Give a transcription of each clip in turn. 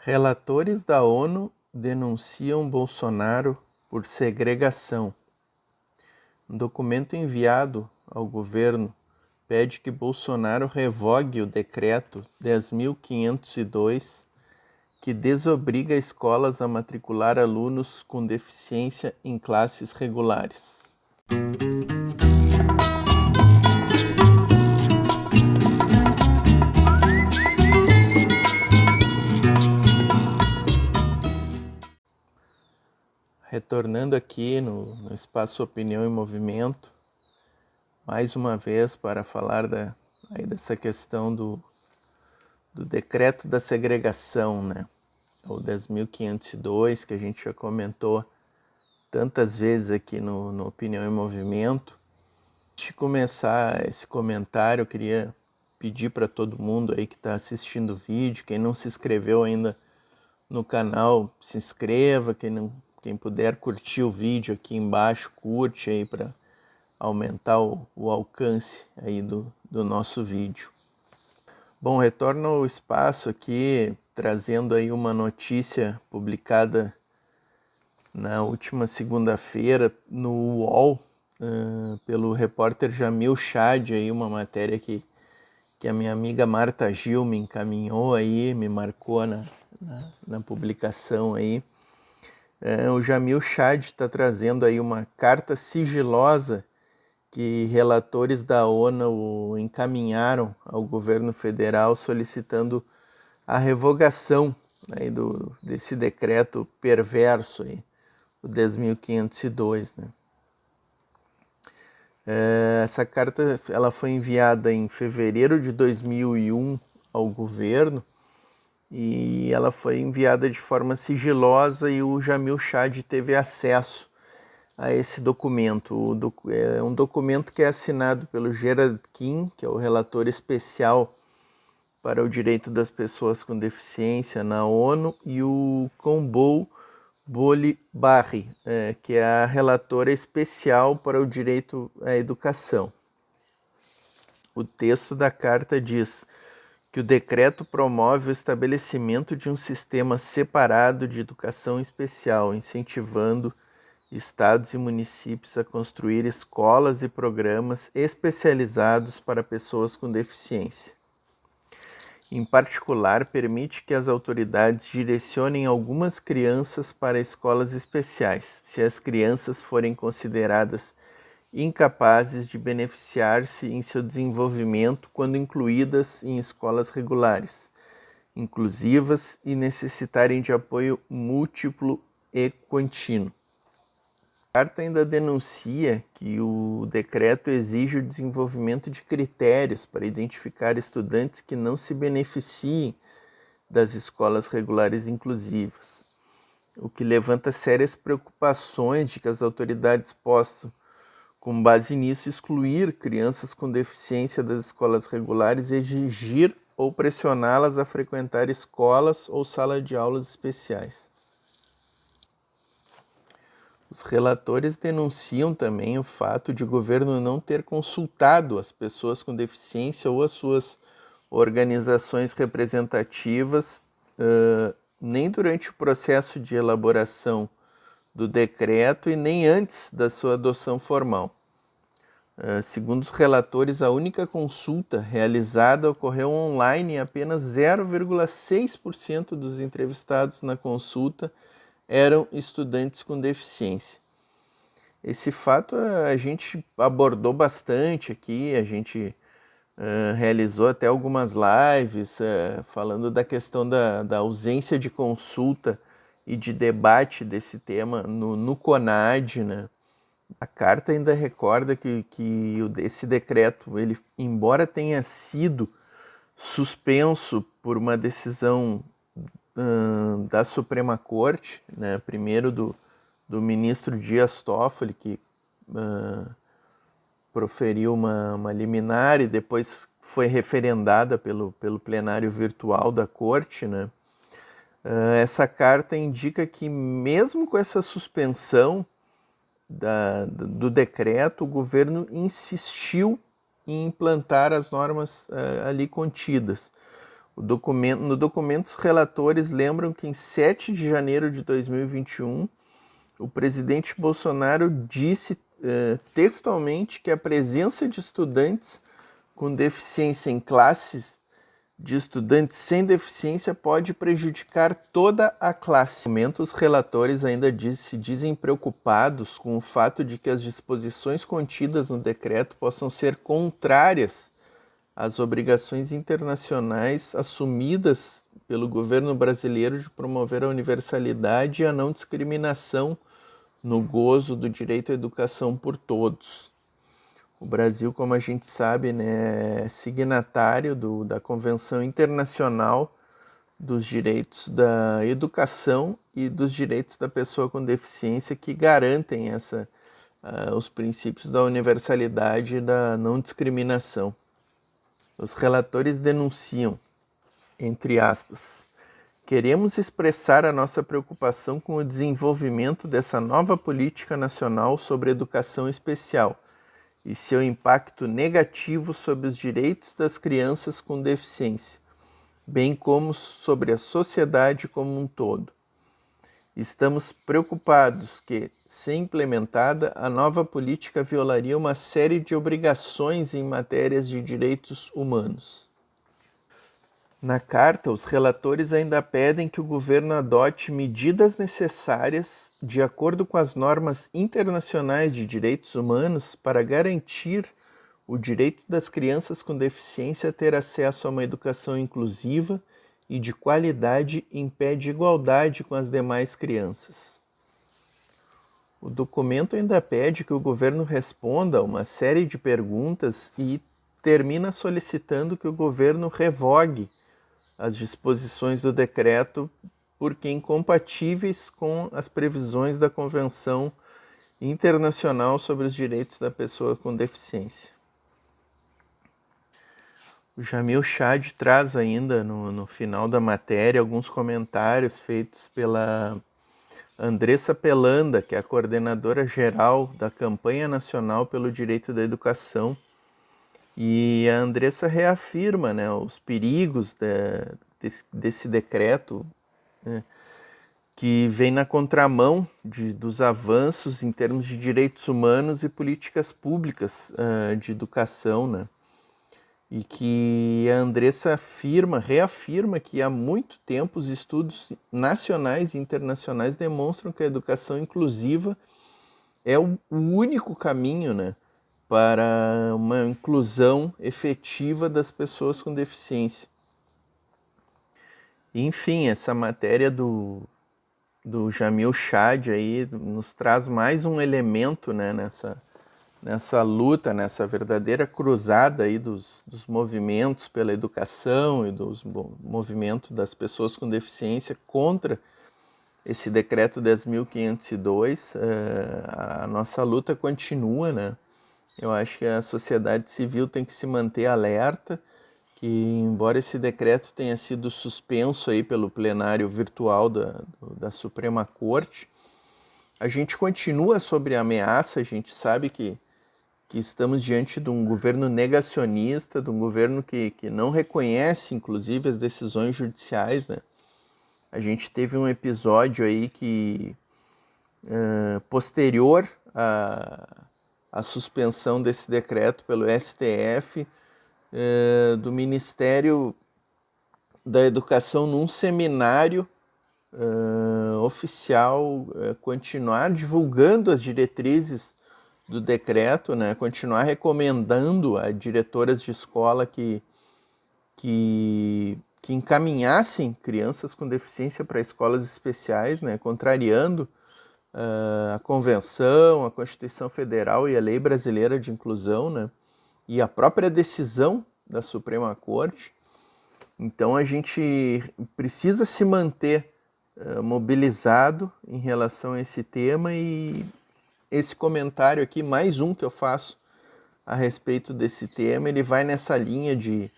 Relatores da ONU denunciam Bolsonaro por segregação. Um documento enviado ao governo pede que Bolsonaro revogue o decreto 10.502, que desobriga escolas a matricular alunos com deficiência em classes regulares. Retornando aqui no Espaço Opinião e Movimento, mais uma vez para falar dessa questão do decreto da segregação, né? O 10.502, que a gente já comentou tantas vezes aqui no Opinião e Movimento. Antes de começar esse comentário, eu queria pedir para todo mundo aí que está assistindo o vídeo, quem não se inscreveu ainda no canal, se inscreva, quem puder curtir o vídeo aqui embaixo, curte aí para aumentar o alcance aí do nosso vídeo. Bom, retorno ao espaço aqui, trazendo aí uma notícia publicada na última segunda-feira no UOL, pelo repórter Jamil Chad, aí, uma matéria que a minha amiga Marta Gil me encaminhou aí, me marcou na publicação aí. O Jamil Chad está trazendo aí uma carta sigilosa que relatores da ONU encaminharam ao governo federal solicitando a revogação aí desse decreto perverso, aí, o 10.502, né? Essa carta ela foi enviada em fevereiro de 2001 ao governo e ela foi enviada de forma sigilosa e o Jamil Chad teve acesso a esse documento. É um documento que é assinado pelo Gerard Kim, que é o relator especial para o direito das pessoas com deficiência na ONU, e o Kombou Bolibarri, que é a relatora especial para o direito à educação. O texto da carta diz que o decreto promove o estabelecimento de um sistema separado de educação especial, incentivando estados e municípios a construir escolas e programas especializados para pessoas com deficiência. Em particular, permite que as autoridades direcionem algumas crianças para escolas especiais, se as crianças forem consideradas incapazes de beneficiar-se em seu desenvolvimento quando incluídas em escolas regulares, inclusivas e necessitarem de apoio múltiplo e contínuo. A carta ainda denuncia que o decreto exige o desenvolvimento de critérios para identificar estudantes que não se beneficiem das escolas regulares inclusivas, o que levanta sérias preocupações de que as autoridades possam, com base nisso, excluir crianças com deficiência das escolas regulares e exigir ou pressioná-las a frequentar escolas ou salas de aulas especiais. Os relatores denunciam também o fato de o governo não ter consultado as pessoas com deficiência ou as suas organizações representativas, nem durante o processo de elaboração do decreto e nem antes da sua adoção formal. Segundo os relatores, a única consulta realizada ocorreu online e apenas 0,6% dos entrevistados na consulta eram estudantes com deficiência. Esse fato a gente abordou bastante aqui, a gente realizou até algumas lives falando da questão da ausência de consulta e de debate desse tema no CONAD, né? A carta ainda recorda que esse decreto, ele, embora tenha sido suspenso por uma decisão da Suprema Corte, né, primeiro do ministro Dias Toffoli, que proferiu uma liminar e depois foi referendada pelo plenário virtual da Corte, né, essa carta indica que mesmo com essa suspensão do decreto, o governo insistiu em implantar as normas ali contidas. No documento, os relatores lembram que em 7 de janeiro de 2021, o presidente Bolsonaro disse textualmente que a presença de estudantes com deficiência em classes de estudantes sem deficiência pode prejudicar toda a classe. No momento, os relatores ainda se dizem preocupados com o fato de que as disposições contidas no decreto possam ser contrárias às obrigações internacionais assumidas pelo governo brasileiro de promover a universalidade e a não discriminação no gozo do direito à educação por todos. O Brasil, como a gente sabe, né, é signatário da Convenção Internacional dos Direitos da Educação e dos Direitos da Pessoa com Deficiência, que garantem os princípios da universalidade e da não discriminação. Os relatores denunciam, entre aspas, queremos expressar a nossa preocupação com o desenvolvimento dessa nova política nacional sobre educação especial e seu impacto negativo sobre os direitos das crianças com deficiência, bem como sobre a sociedade como um todo. Estamos preocupados que, se implementada, a nova política violaria uma série de obrigações em matérias de direitos humanos. Na carta, os relatores ainda pedem que o governo adote medidas necessárias de acordo com as normas internacionais de direitos humanos para garantir o direito das crianças com deficiência a ter acesso a uma educação inclusiva e de qualidade em pé de igualdade com as demais crianças. O documento ainda pede que o governo responda a uma série de perguntas e termina solicitando que o governo revogue as disposições do decreto porque incompatíveis com as previsões da Convenção Internacional sobre os Direitos da Pessoa com Deficiência. O Jamil Chad traz ainda no final da matéria alguns comentários feitos pela Andressa Pelanda, que é a coordenadora geral da Campanha Nacional pelo Direito da Educação. E a Andressa reafirma, né, os perigos desse decreto, né, que vem na contramão dos avanços em termos de direitos humanos e políticas públicas de educação, né? E que a Andressa reafirma que há muito tempo os estudos nacionais e internacionais demonstram que a educação inclusiva é o único caminho, né, para uma inclusão efetiva das pessoas com deficiência. Enfim, essa matéria do Jamil Chad aí nos traz mais um elemento, né, nessa luta, nessa verdadeira cruzada aí dos movimentos pela educação e dos movimentos das pessoas com deficiência contra esse decreto 10.502. A nossa luta continua, né? Eu acho que a sociedade civil tem que se manter alerta, que embora esse decreto tenha sido suspenso aí pelo plenário virtual da Suprema Corte, a gente continua sobre a ameaça. A gente sabe que estamos diante de um governo negacionista, de um governo que não reconhece, inclusive, as decisões judiciais, né? A gente teve um episódio aí que, posterior à suspensão desse decreto pelo STF, do Ministério da Educação, num seminário oficial, continuar divulgando as diretrizes do decreto, né, continuar recomendando a diretoras de escola que encaminhassem crianças com deficiência para escolas especiais, né, contrariando a Convenção, a Constituição Federal e a Lei Brasileira de Inclusão, né, e a própria decisão da Suprema Corte. Então a gente precisa se manter mobilizado em relação a esse tema, e esse comentário aqui, mais um que eu faço a respeito desse tema, ele vai nessa linha de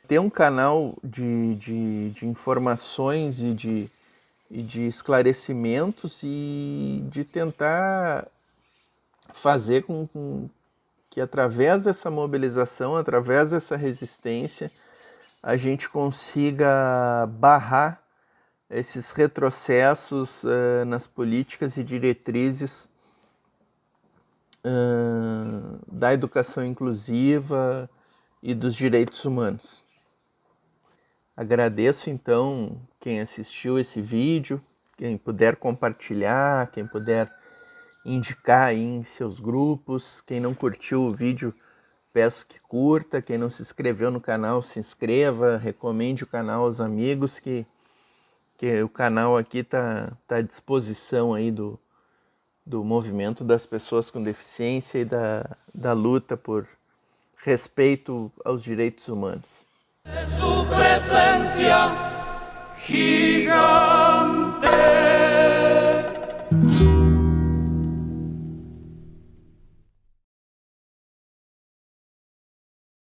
ter um canal de informações e de esclarecimentos, e de tentar fazer com que, através dessa mobilização, através dessa resistência, a gente consiga barrar esses retrocessos nas políticas e diretrizes da educação inclusiva e dos direitos humanos. Agradeço então quem assistiu esse vídeo, quem puder compartilhar, quem puder indicar aí em seus grupos. Quem não curtiu o vídeo, peço que curta. Quem não se inscreveu no canal, se inscreva, recomende o canal aos amigos, que o canal aqui está à disposição aí do movimento das pessoas com deficiência e da luta por respeito aos direitos humanos. Su presencia gigante.